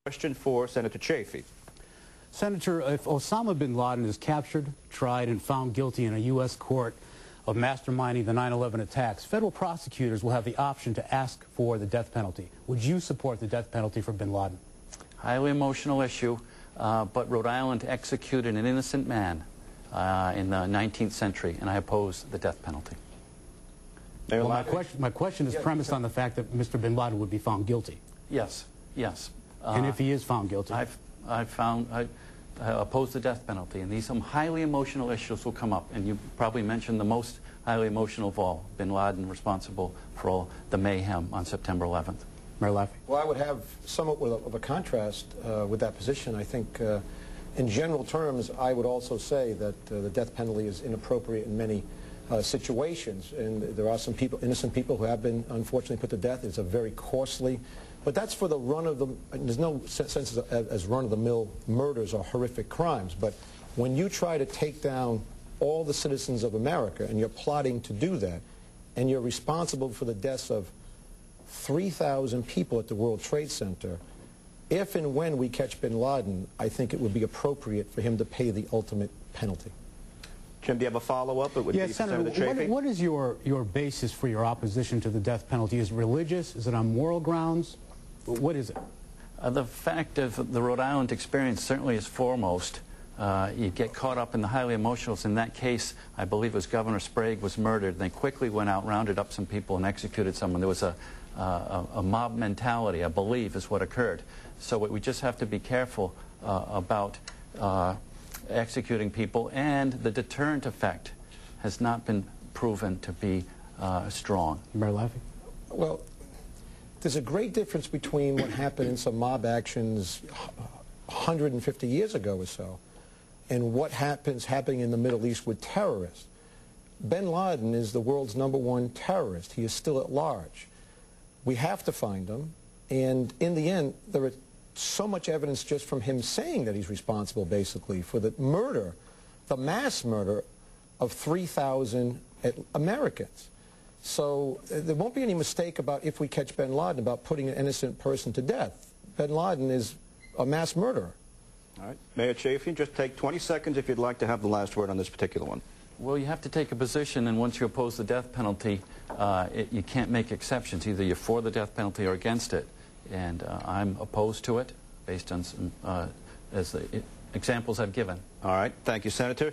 Question for Senator Chafee. Senator, if Osama bin Laden is captured, tried, and found guilty in a U.S. court of masterminding the 9/11 attacks, federal prosecutors will have the option to ask for the death penalty. Would you support the death penalty for bin Laden? Highly emotional issue, but Rhode Island executed an innocent man in the 19th century, and I oppose the death penalty. Well, my question is premised on the fact that Mr. bin Laden would be found guilty. Yes, yes. And if he is found guilty? I oppose the death penalty, and some highly emotional issues will come up, and you probably mentioned the most highly emotional of all, bin Laden responsible for all the mayhem on September 11th. Mayor Laffey. Well, I would have somewhat of a contrast with that position. I think in general terms, I would also say that the death penalty is inappropriate in many situations, and there are some people, innocent people, who have been unfortunately put to death. It's a very costly, but that's for the there's no sense as run-of-the-mill murders or horrific crimes. But when you try to take down all the citizens of America, and you're plotting to do that, and you're responsible for the deaths of 3,000 people at the World Trade Center, if and when we catch bin Laden, I think it would be appropriate for him to pay the ultimate penalty. Jim, do you have a follow-up? It would be Senator, what is your basis for your opposition to the death penalty? Is it religious? Is it on moral grounds? What is it? The fact of the Rhode Island experience certainly is foremost. You get caught up in the highly emotionals. In that case, I believe it was Governor Sprague was murdered, and they quickly went out, rounded up some people, and executed someone. There was a mob mentality, I believe, is what occurred. So we just have to be careful about executing people, and the deterrent effect has not been proven to be strong. Mayor Laffey? Well, there's a great difference between what happened in some mob actions 150 years ago or so and what happening in the Middle East with terrorists. Bin Laden is the world's #1 terrorist. He is still at large. We have to find him, and in the end, there are so much evidence just from him saying that he's responsible, basically, for the murder, the mass murder of 3,000 Americans. So there won't be any mistake about, if we catch bin Laden, about putting an innocent person to death. Bin Laden is a mass murderer. All right. Mayor Chafee, just take 20 seconds if you'd like to have the last word on this particular one. Well, you have to take a position, and once you oppose the death penalty, you can't make exceptions. Either you're for the death penalty or against it. And I'm opposed to it based on some as the examples I've given. All right. Thank you, Senator.